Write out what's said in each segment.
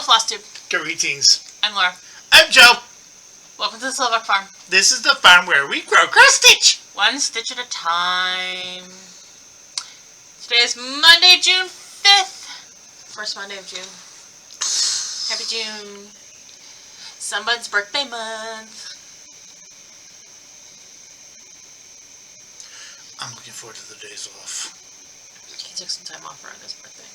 Flosstube. Greetings. I'm Laura. I'm Joe. Welcome to the Slovak Farm. This is the farm where we grow cross stitch. One stitch at a time. Today is Monday, June 5th. First Monday of June. Happy June. Someone's birthday month. I'm looking forward to the days off. He took some time off around his birthday.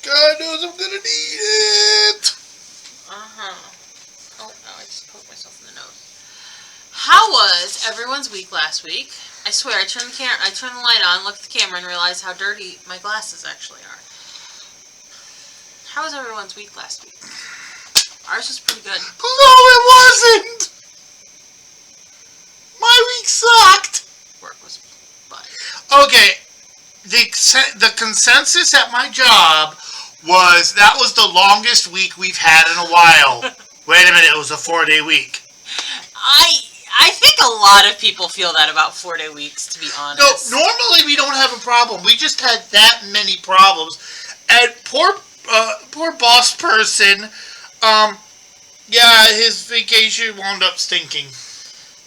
God knows I'm gonna need it. Oh, no, I just poked myself in the nose. How was everyone's week last week? I swear, I turned the light on, looked at the camera, and realized how dirty my glasses actually are. How was everyone's week last week? Ours was pretty good. No, it wasn't. My week sucked. Work was fun. Okay, the consensus at my job was that was the longest week we've had in a while. Wait a minute, it was a 4-day week. I think a lot of people feel that about 4-day weeks, to be honest. No, normally we don't have a problem. We just had that many problems. And poor boss person, yeah, his vacation wound up stinking.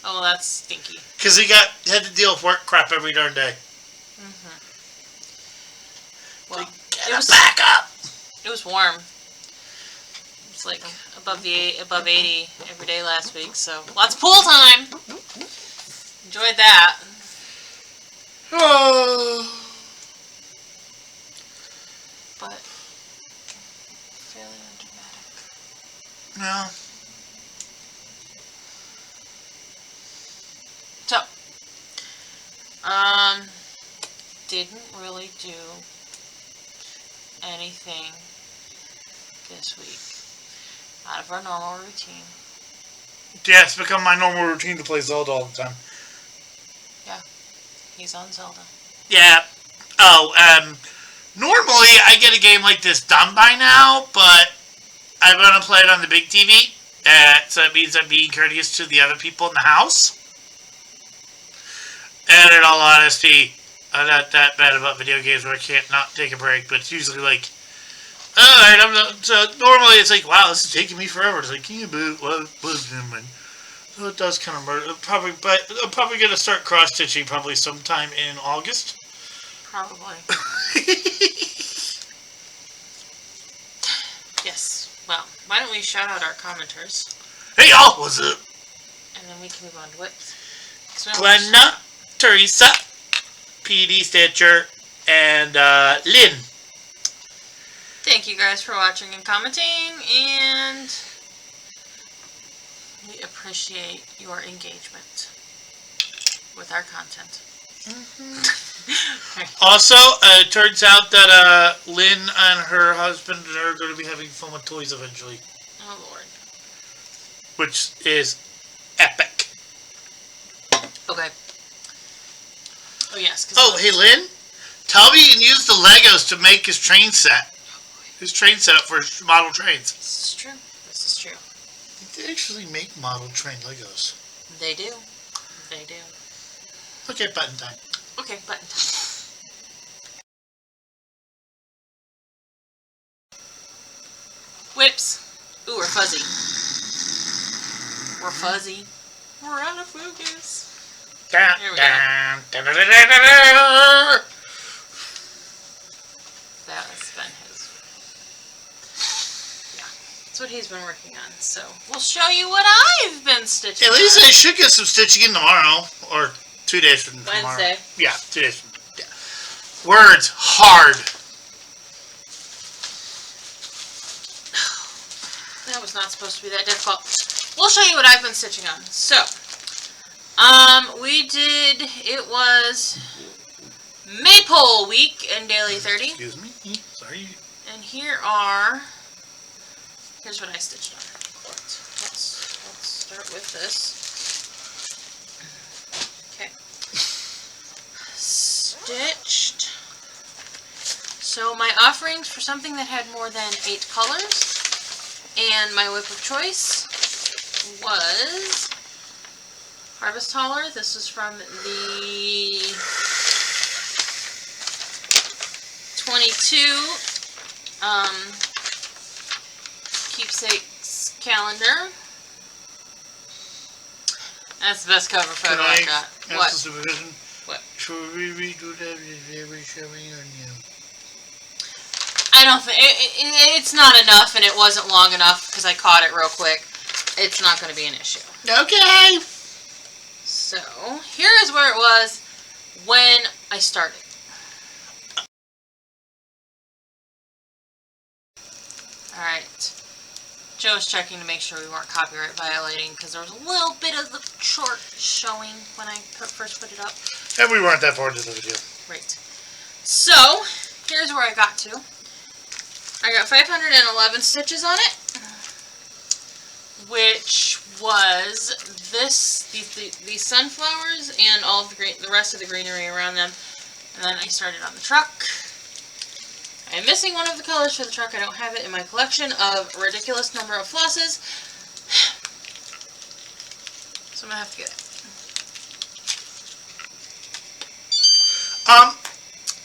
Oh, that's stinky. Because he had to deal with work crap every darn day. Well, it was back up. It was warm. It's like above 80 every day last week, so lots of pool time. Enjoyed that. But fairly undramatic. No. So, didn't really do anything this week out of our normal routine. Yeah, it's become my normal routine to play Zelda all the time. Yeah, he's on Zelda. Yeah. Oh, normally I get a game like this done by now, but I'm going to play it on the big TV, so it means I'm being courteous to the other people in the house. And in all honesty, I'm not that bad about video games where I can't not take a break, but it's usually like, alright, so normally it's like, wow, this is taking me forever. It's like, yeah, but what doing? So it does kind of murder. But I'm probably going to start cross-stitching probably sometime in August. Probably. Yes. Well, why don't we shout out our commenters? Hey y'all, what's up? And then we can move on to whips. Glenna, Teresa, PD Stitcher, and Lynn. Thank you guys for watching and commenting, and we appreciate your engagement with our content. Also, it turns out that Lynn and her husband are going to be having fun with toys eventually. Oh Lord. Which is epic. Okay. Oh yes. Oh, hey Lynn, tell me you can use the Legos to make his train set. His train set up for model trains. This is true. This is true. They actually make model train Legos. They do. They do. Okay, button time. Okay, button time. Whips. Ooh, we're fuzzy. We're fuzzy. We're out of focus. Here we go. That has been his. Yeah, that's what he's been working on. So we'll show you what I've been stitching. At least I should get some stitching in tomorrow, or 2 days from tomorrow. Wednesday. Yeah, 2 days from. Yeah. Words hard. That was not supposed to be that difficult. We'll show you what I've been stitching on. So, it was Maypole week in Daily 30. Excuse me? Sorry. And here's what I stitched on. Let's start with this. Okay. Stitched. So my offerings for something that had more than 8 colors, and my whip of choice was Harvest Hauler. This is from the 22 keepsakes calendar. That's the best cover photo I got. What? Supervision. What? Should we redo that? Shall we or no? I don't think it's not enough, and it wasn't long enough because I caught it real quick. It's not going to be an issue. Okay. So here is where it was when I started. All right. Joe was checking to make sure we weren't copyright violating because there was a little bit of the short showing when I first put it up. And we weren't that far into the video. Right. So, here's where I got to. I got 511 stitches on it, which was these sunflowers and all of the rest of the greenery around them. And then I started on the truck. I'm missing one of the colors for the truck. I don't have it in my collection of a ridiculous number of flosses. So I'm going to have to get it.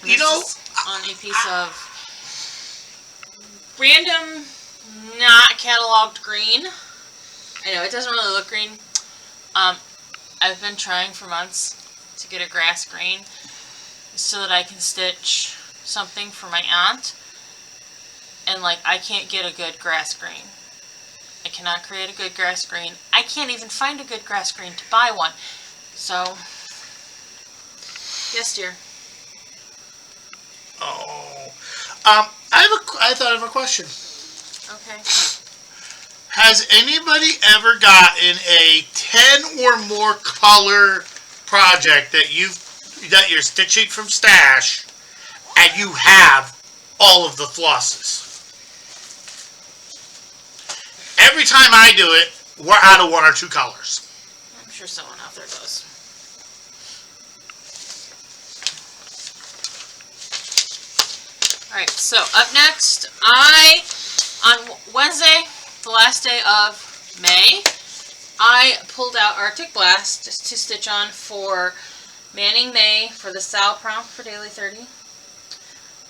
You know, on a piece of random, not cataloged green. I know, it doesn't really look green. I've been trying for months to get a grass green so that I can stitch something for my aunt, and like I can't get a good grass green. I cannot create a good grass green. I can't even find a good grass green to buy one. So yes, dear. Oh, I thought of a question. Okay. Has anybody ever gotten a 10 or more color project that you're stitching from stash, and you have all of the flosses? Every time I do it, we're out of one or two colors. I'm sure someone out there does. Alright, so up next, on Wednesday, the last day of May, I pulled out Arctic Blast to stitch on for Manning May for the Sal prompt for Daily 30.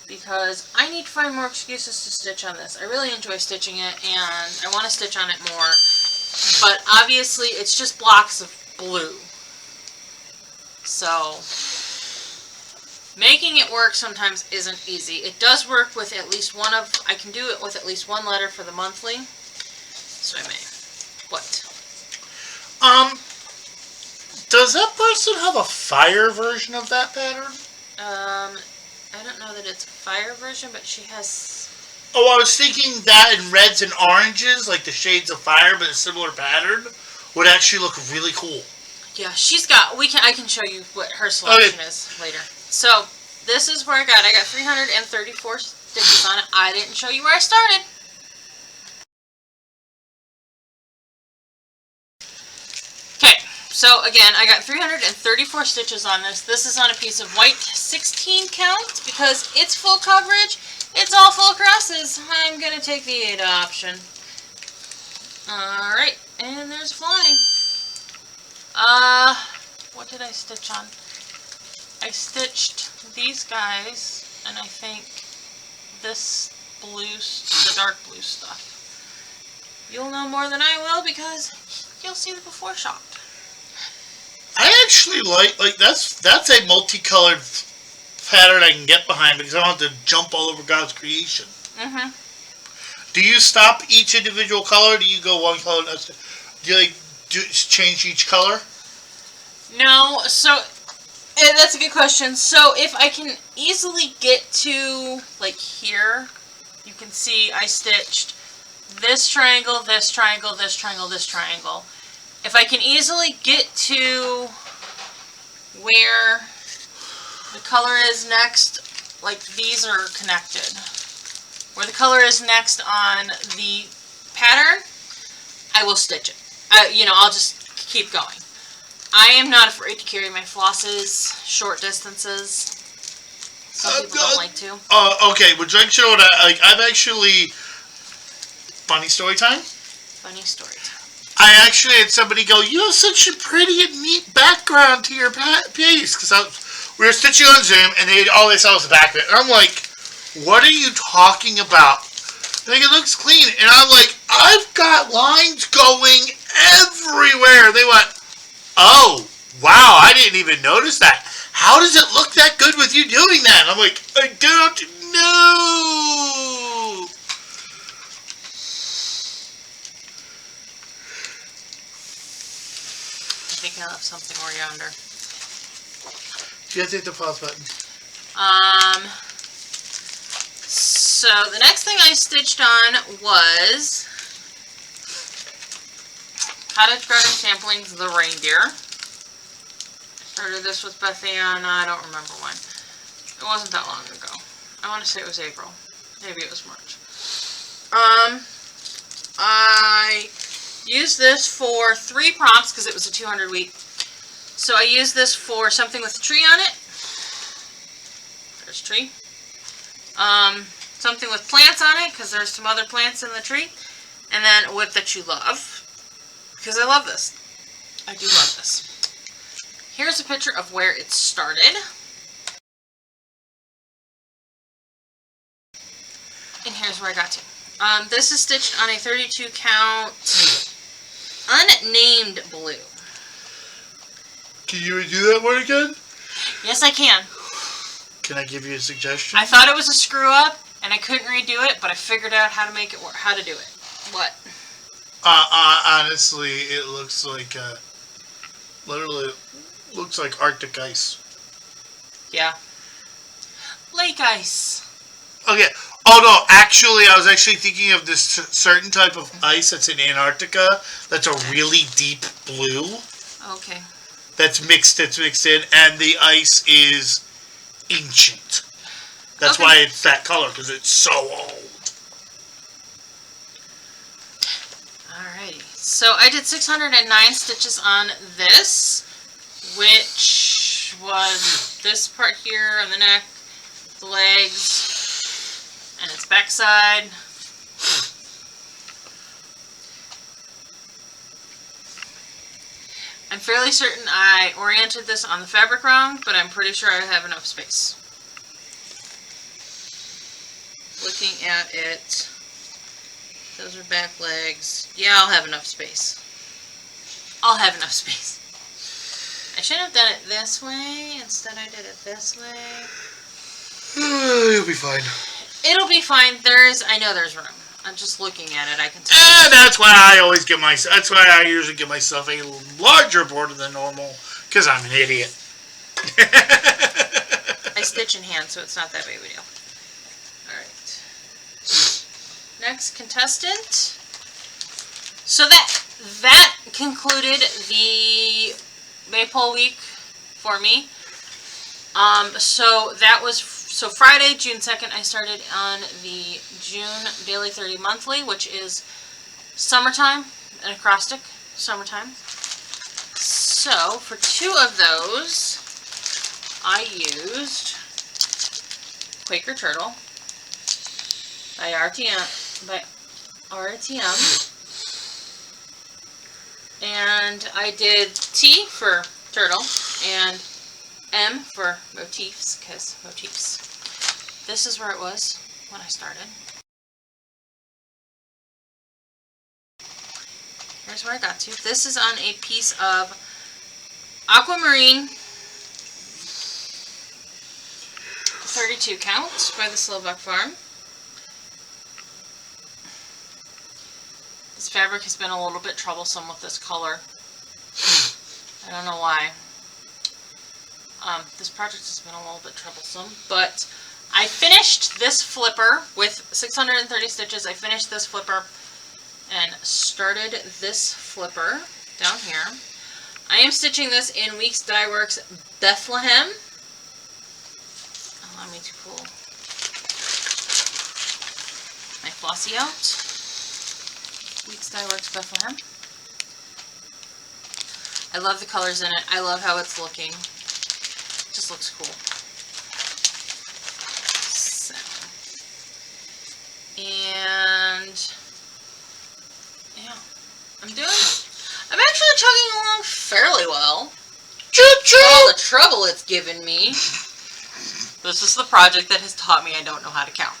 Because I need to find more excuses to stitch on this. I really enjoy stitching it, and I want to stitch on it more. But obviously, it's just blocks of blue. So making it work sometimes isn't easy. It does work with at least one of, I can do it with at least one letter for the monthly. So I may. What? Does that person have a fire version of that pattern? I don't know that it's a fire version, but she has... Oh, I was thinking that in reds and oranges, like the shades of fire, but a similar pattern, would actually look really cool. Yeah, she's got, I can show you what her selection is later. So, this is where I got 334 stitches on it. I didn't show you where I started. Okay, so again, I got 334 stitches on this. This is on a piece of white 16 count because it's full coverage. It's all full crosses. I'm going to take the 8 option. Alright, and there's flying. What did I stitch on? I stitched these guys, and I think this blue, the dark blue stuff. You'll know more than I will because you'll see the before shot. I actually like that's a multicolored pattern I can get behind because I don't have to jump all over God's creation. Mm-hmm. Do you stop each individual color? Do you go one color? Do you change each color? No, so that's a good question. So if I can easily get to like here, you can see I stitched this triangle, this triangle, this triangle, this triangle. If I can easily get to where the color is next, like these are connected. Where the color is next on the pattern, I will stitch it. I'll just keep going. I am not afraid to carry my flosses short distances. Some people don't like to. Okay, would you like to show what I've actually... Funny story time? Funny story time. I actually had somebody go, you have such a pretty and neat background to your piece. Because we were stitching on Zoom, and all they saw was the back of it. And I'm like, what are you talking about? Like, it looks clean. And I'm like, I've got lines going everywhere. They went, oh, wow, I didn't even notice that. How does it look that good with you doing that? And I'm like, I don't know. I think I left something over yonder. You have to hit the pause button. So the next thing I stitched on was Cottage Garden Samplings, The Reindeer. Started this with Beth Ann, I don't remember when. It wasn't that long ago. I want to say it was April. Maybe it was March. I used this for 3 prompts because it was a 200 week. So I used this for something with a tree on it. There's a tree. Something with plants on it because there's some other plants in the tree. And then a whip that you love. Because I love this. I do love this. Here's a picture of where it started. And here's where I got to. This is stitched on a 32 count unnamed blue. Can you do that one again? Yes, I can. Can I give you a suggestion? I thought it was a screw up and I couldn't redo it, but I figured out how to make it work, how to do it. What? Honestly, it looks like, literally, looks like Arctic ice. Yeah. Lake ice. Okay. Oh, no, actually, I was actually thinking of this certain type of ice that's in Antarctica that's a really deep blue. Okay. That's mixed in, and the ice is ancient. That's Okay. why it's that color, because it's so old. Alrighty. So I did 609 stitches on this, which was this part here on the neck, the legs, and its backside. I'm fairly certain I oriented this on the fabric wrong, but I'm pretty sure I have enough space. Looking at it, those are back legs. Yeah, I'll have enough space. I'll have enough space. I shouldn't have done it this way. Instead, I did it this way. You'll be fine. It'll be fine. I know there's room. I'm just looking at it. I can tell. And that's why I always give that's why I usually give myself a larger border than normal, because I'm an idiot. I stitch in hand, so it's not that big of a deal. Alright. Next contestant. So that concluded the Maypole week for me. So Friday, June 2nd, I started on the June Daily 30 Monthly, which is summertime, an acrostic, summertime. So for 2 of those, I used Quaker Turtle by RTM, and I did T for turtle and M for motifs, because motifs. This is where it was when I started. Here's where I got to. This is on a piece of aquamarine 32 count by the Slovak Farm. This fabric has been a little bit troublesome with this color. I don't know why. This project has been a little bit troublesome, but I finished this flipper with 630 stitches. I finished this flipper and started this flipper down here. I am stitching this in Weeks Dye Works Bethlehem. Allow me to pull my flossy out. Weeks Dye Works Bethlehem. I love the colors in it. I love how it's looking. It just looks cool. So, and yeah, I'm actually chugging along fairly well. Choo-choo! For all the trouble it's given me. This is the project that has taught me I don't know how to count.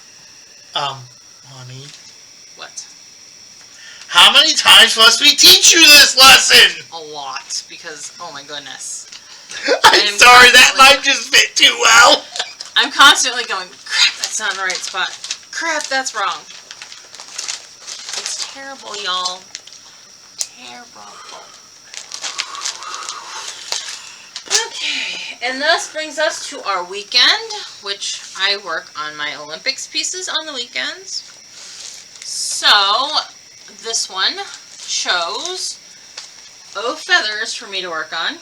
Honey, What? How many times must we teach you this lesson? A lot, because, oh my goodness. I'm sorry, that might just fit too well. I'm constantly going, crap, that's not in the right spot. Crap, that's wrong. It's terrible, y'all. Terrible. Okay, and thus brings us to our weekend, which I work on my Olympics pieces on the weekends. So, this one chose O Feathers for me to work on.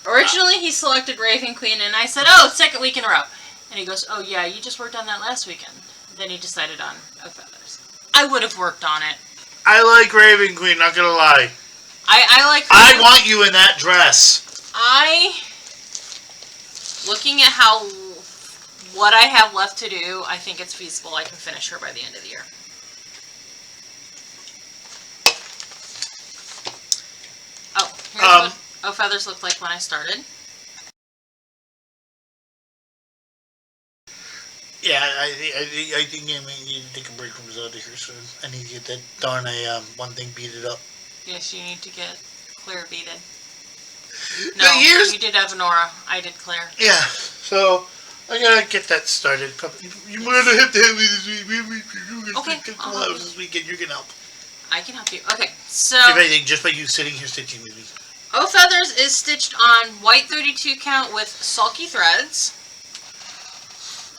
Originally, he selected Raven Queen, and I said, oh, second week in a row. And he goes, oh yeah, you just worked on that last weekend. Then he decided on O Feathers. I would have worked on it. I like Raven Queen, not gonna lie. I like her. I want you in that dress. Looking at what I have left to do, I think it's feasible I can finish her by the end of the year. Oh, here's what O Feathers looked like when I started. Yeah, I think I may need to take a break from Zelda here soon. I need to get that darn one thing beaded up. Yes, you need to get Claire beaded. No, you did Avenora. I did Claire. Yeah, so I gotta get that started. You might have to help me this week. Okay, I'll help you this weekend. You can help. I can help you. Okay, so if anything, just by you sitting here stitching with me. O Feathers is stitched on white 32 count with sulky threads.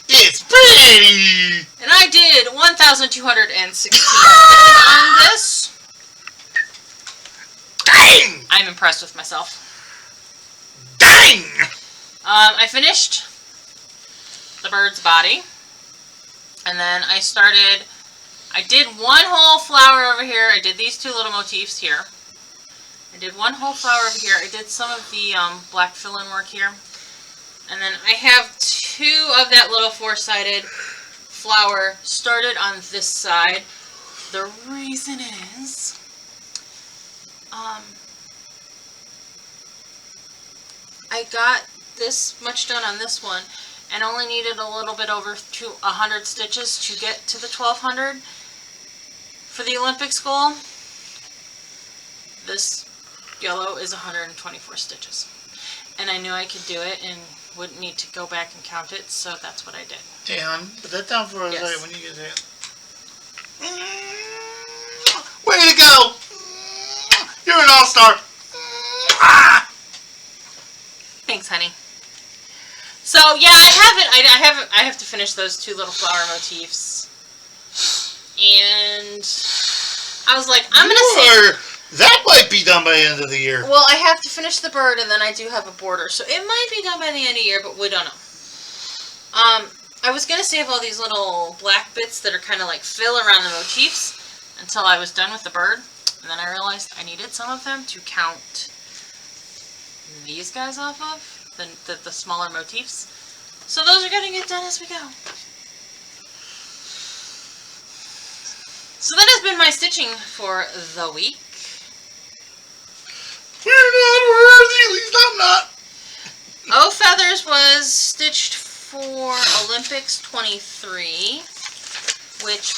It's pretty! And I did 1,216 on this. Dang! I'm impressed with myself. Dang! I finished the bird's body. And then I did one whole flower over here. I did these two little motifs here. I did one whole flower over here. I did some of the black fill-in work here. And then I have two of that little four-sided flower started on this side. The reason is, I got this much done on this one and only needed a little bit over 100 stitches to get to the 1,200 for the Olympics goal. This yellow is 124 stitches. And I knew I could do it and wouldn't need to go back and count it, so that's what I did. Dan, put that down for us Yes. when you get there. Way to go! You're an all-star! Thanks, honey. So yeah, I have to finish those two little flower motifs. And I was like, I'm gonna say that might be done by the end of the year. well, I have to finish the bird, and then I do have a border, so it might be done by the end of the year, but we don't know. I was gonna save all these little black bits that are kind of like fill around the motifs until I was done with the bird, and then I realized I needed some of them to count these guys off of, the smaller motifs. So those are gonna get done as we go. So that has been my stitching for the week. We're not worthy, at least I'm not. O Feathers was stitched for Olympics 23, which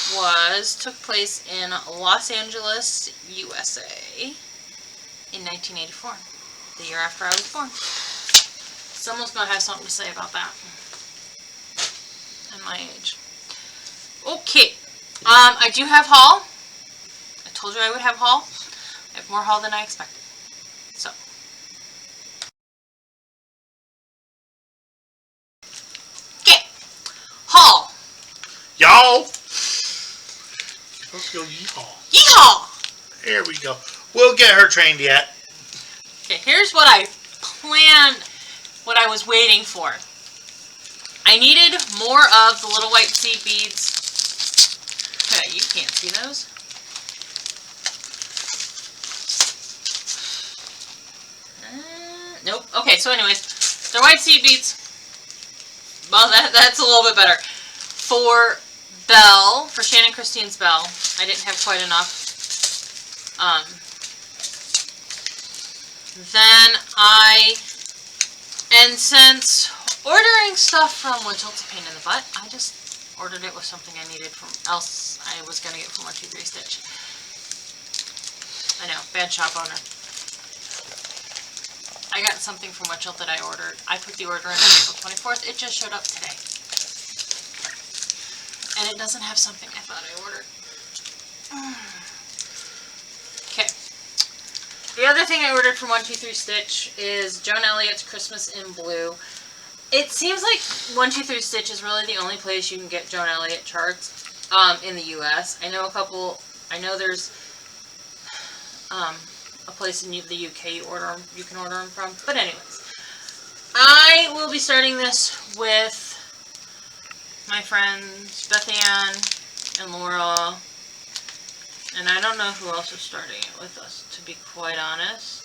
took place in Los Angeles, USA in 1984, the year after I was born. Someone's going to have something to say about that and my age. Okay, I do have haul. I told you I would have haul. I have more haul than I expected. So, okay, haul. Y'all. Let's go yeehaw. Yeehaw! There we go. We'll get her trained yet. Okay, here's what I planned, what I was waiting for. I needed more of the little white seed beads. Okay, you can't see those. Nope. Okay, so anyways, they're white seed beads. Well, that's a little bit better. For Belle, for Shannon Christine's Belle, I didn't have quite enough. And since ordering stuff from Winchell's a pain in the butt, I just ordered it with something I needed from else I was going to get from 123 Stitch. I know, bad shop owner. I got something from Witchell that I ordered. I put the order in on April 24th. It just showed up today. And it doesn't have something I thought I ordered. Okay. The other thing I ordered from 123 Stitch is Joan Elliott's Christmas in Blue. It seems like 123 Stitch is really the only place you can get Joan Elliott charts in the US. I know there's a place in the UK you can order them from. But anyways, I will be starting this with my friends Beth Ann and Laura, and I don't know who else is starting it with us, to be quite honest.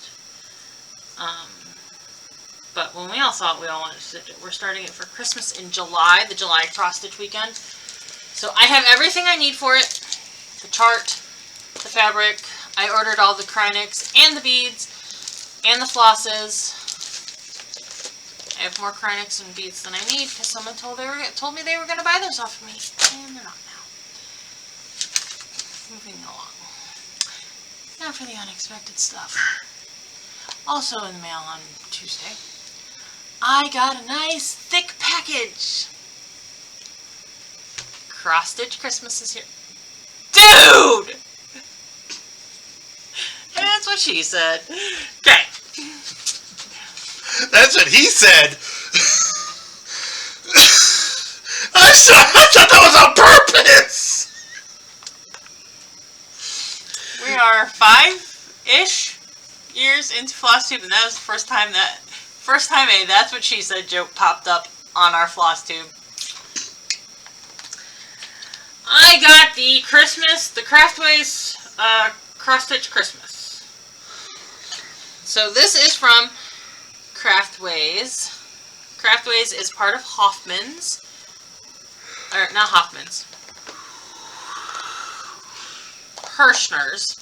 But when we all thought we all wanted to stitch it, we're starting it for Christmas in July, the July cross stitch weekend. So I have everything I need for it: the chart, the fabric. I ordered all the Krynics and the beads and the flosses. I have more Krynics and beads than I need because someone told me they were going to buy those off of me, and they're not now. Moving along. Now for the unexpected stuff. Also in the mail on Tuesday, I got a nice thick package. Cross Stitch Christmas is here. Dude! That's what she said. Okay. That's what he said. I thought that was on purpose. We are 5-ish years into Flosstube, and that was the first time a "that's what she said" joke popped up on our Flosstube. I got the Craftways Cross Stitch Christmas. So this is from Craftways. Craftways is part of Hoffman's. Or, not Hoffman's. Hirschner's.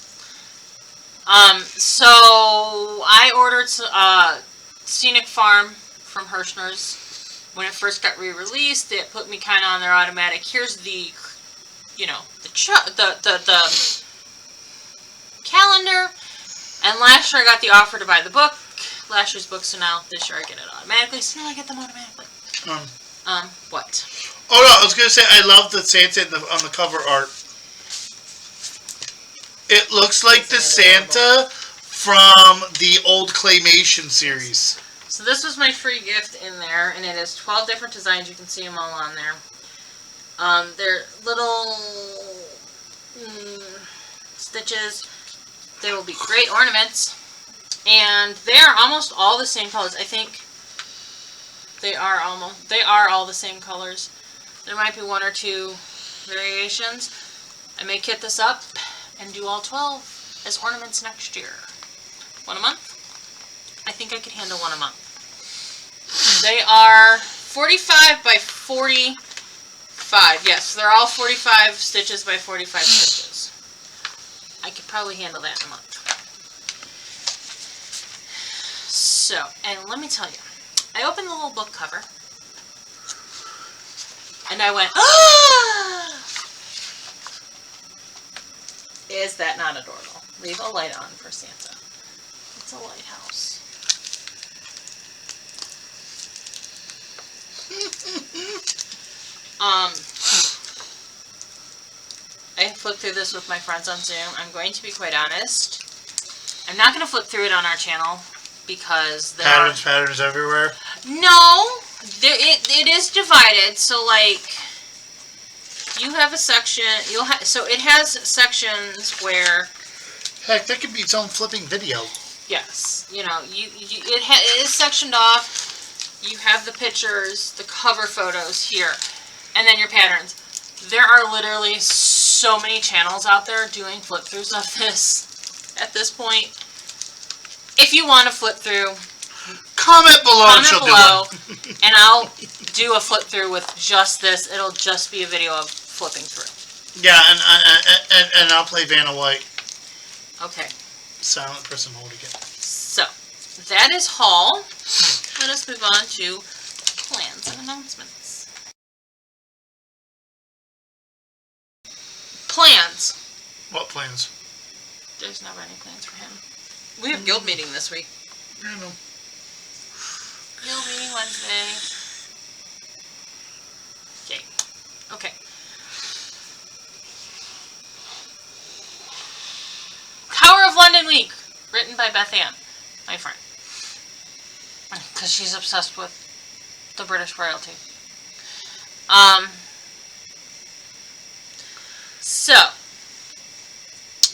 So I ordered Scenic Farm from Hirschner's. When it first got re-released, it put me kind of on their automatic. Here's the, the calendar. And last year I got the offer to buy the book. Last year's book, so now this year I get it automatically. So now I get them automatically. What? Oh no, I was gonna say I love the Santa on the cover art. It looks like the Santa from the old Claymation series. So this was my free gift in there, and it is 12 different designs. You can see them all on there. They're little stitches. They will be great ornaments, and they are almost all the same colors. I think they are all the same colors. There might be one or two variations. I may kit this up and do all 12 as ornaments next year. One a month? I think I could handle one a month. They are 45 by 45. Yes, they're all 45 stitches by 45 stitches. I could probably handle that in a month. So, and let me tell you, I opened the little book cover, and I went, ah! Is that not adorable? Leave a light on for Santa. It's a lighthouse. I flipped through this with my friends on Zoom. I'm going to be quite honest. I'm not going to flip through it on our channel because there patterns everywhere. No, it is divided. So like, you have a section. So it has sections where. Heck, that could be its own flipping video. Yes, it is sectioned off. You have the pictures, the cover photos here, and then your patterns. There are literally so many channels out there doing flip-throughs of this at this point. If you want to flip through, comment below, and I'll do a flip-through with just this. It'll just be a video of flipping through. Yeah, and I'll play Vanna White. Okay. Silent person hold again. So, that is haul. Let us move on to plans and announcements. plans. There's never any plans for him. We have guild meeting this week. I know. Guild meeting Wednesday. Okay. Okay. Tower of London Week, written by Beth Ann, my friend. Because she's obsessed with the British royalty. So,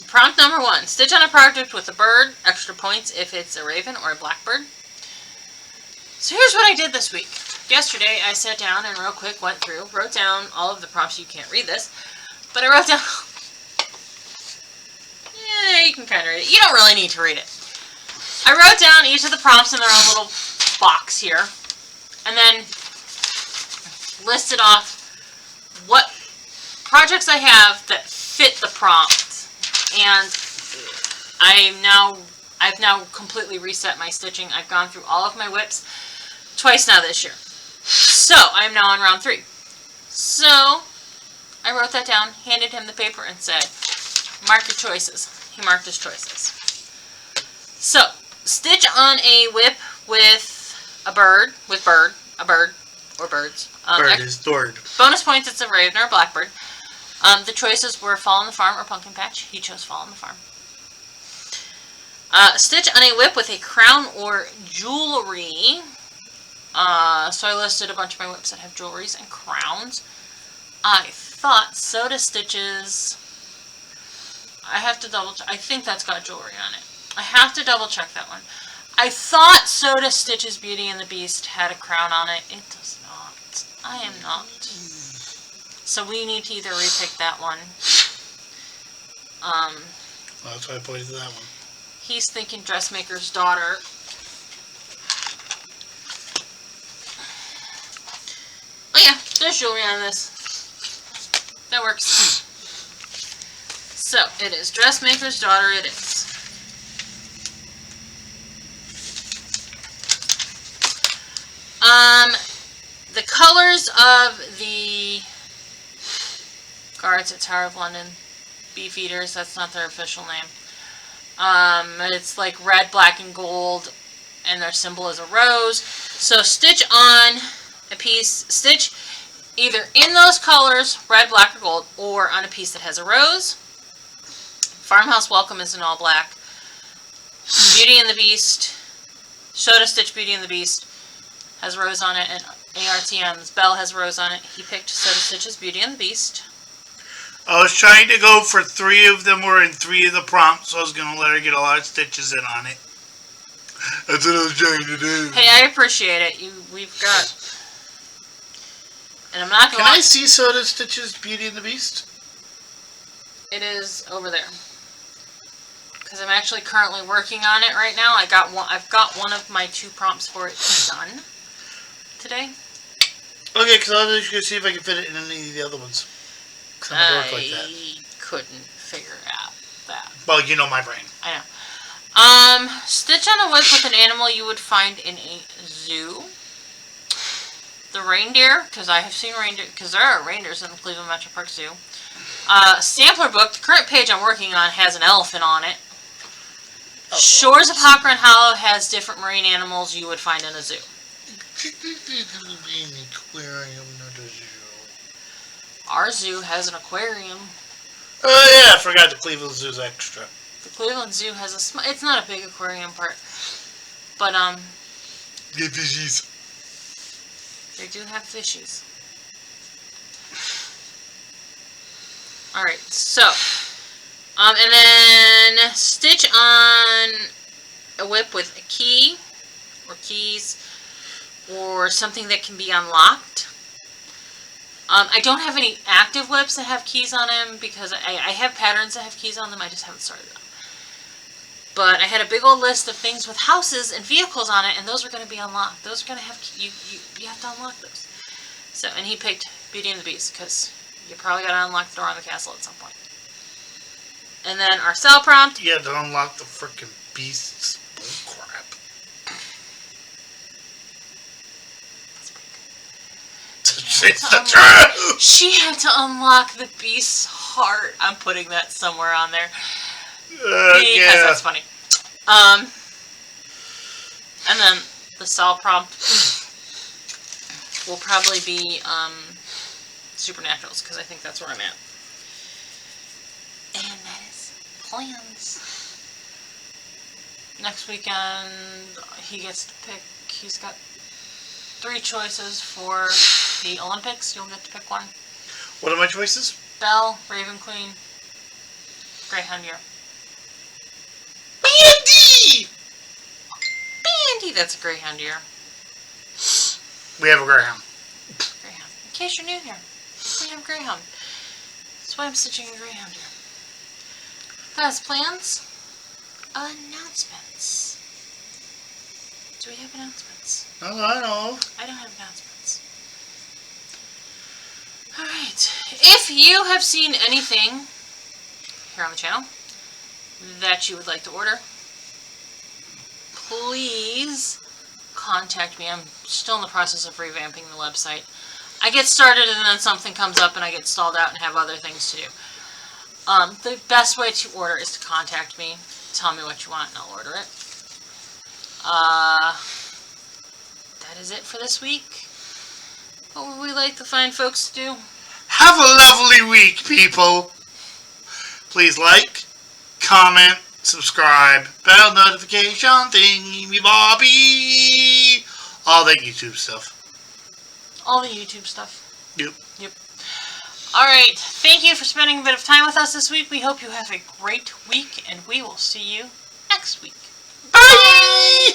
prompt number 1. Stitch on a project with a bird, extra points if it's a raven or a blackbird. So here's what I did this week. Yesterday I sat down and real quick went through, wrote down all of the prompts. You can't read this, but I wrote down... yeah, you can kind of read it. You don't really need to read it. I wrote down each of the prompts in their own little box here, and then listed off what projects I have that fit the prompt. And I've now completely reset my stitching. I've gone through all of my whips twice now this year. So I am now on round 3. So I wrote that down, handed him the paper, and said, "Mark your choices." He marked his choices. So stitch on a whip with a bird, a bird, or birds. Bird is third. Bonus points, it's a raven or a blackbird. The choices were Fall on the Farm or Pumpkin Patch. He chose Fall on the Farm. Stitch on a whip with a crown or jewelry. So I listed a bunch of my whips that have jewelries and crowns. I thought Soda Stitches... I have to double check. I think that's got jewelry on it. I have to double check that one. I thought Soda Stitch's Beauty and the Beast had a crown on it. It does not. I am not. So we need to either repick that one. Well, that's why I pointed to that one. He's thinking Dressmaker's Daughter. Oh yeah, there's jewelry on this. That works. So, it is Dressmaker's Daughter, it is. The colors of the guards at Tower of London, Beefeaters, that's not their official name. It's like red, black, and gold, and their symbol is a rose. So stitch on a piece, stitch either in those colors, red, black, or gold, or on a piece that has a rose. Farmhouse Welcome is in all black. Beauty and the Beast, Soda Stitch Beauty and the Beast has a rose on it, and ARTM's Belle has a rose on it. He picked Soda Stitch's Beauty and the Beast. I was trying to go for 3 of them were in 3 of the prompts, so I was going to let her get a lot of stitches in on it. That's what I was trying to do. Hey, I appreciate it. We've got... And I'm not going to... Can I see Soda Stitch's Beauty and the Beast? It is over there. Because I'm actually currently working on it right now. I've got one of my 2 prompts for it done today. Okay, because I was just going to see if I can fit it in any of the other ones. Because I'm going to work like that. I couldn't figure out that. Well, you know my brain. I know. Stitch on a whip with an animal you would find in a zoo. The reindeer, because I have seen reindeer, because there are reindeers in the Cleveland Metro Park Zoo. Sampler book, the current page I'm working on has an elephant on it. Oh, Shores of Hawkern Hollow has different marine animals you would find in a zoo. Our zoo has an aquarium. Oh yeah, I forgot the Cleveland Zoo's extra. The Cleveland Zoo has a it's not a big aquarium part, but Get fishies. They do have fishies. All right, so and then stitch on a whip with a key or keys or something that can be unlocked. I don't have any active whips that have keys on them because I have patterns that have keys on them. I just haven't started them. But I had a big old list of things with houses and vehicles on it, and those are going to be unlocked. Those are going to have you have to unlock those. So, and he picked Beauty and the Beast because you probably got to unlock the door on the castle at some point. And then our cell prompt. You have to unlock the frickin' beasts. Oh, crap. It's the truth! She had to unlock the beast's heart. I'm putting that somewhere on there. Yeah. That's funny. And then the Sal prompt will probably be Supernaturals, because I think that's where I'm at. And that is plans. Next weekend, he gets to pick. He's got 3 choices for the Olympics. You'll get to pick one. What are my choices? Belle, Raven Queen, Greyhound Year. Bandy! Bandy, that's a Greyhound Year. We have a Greyhound. Greyhound. In case you're new here, we have Greyhound. That's why I'm stitching a Greyhound Year. Guys, plans? Announcements. Do we have announcements? Oh, I know. I don't have announcements. Alright. If you have seen anything here on the channel that you would like to order, please contact me. I'm still in the process of revamping the website. I get started and then something comes up and I get stalled out and have other things to do. The best way to order is to contact me. Tell me what you want and I'll order it. That is it for this week. What would we like the fine folks to do? Have a lovely week, people. Please like, comment, subscribe, bell notification thingy bobby. All that YouTube stuff. All the YouTube stuff. Yep. Alright, thank you for spending a bit of time with us this week. We hope you have a great week, and we will see you next week. Bye!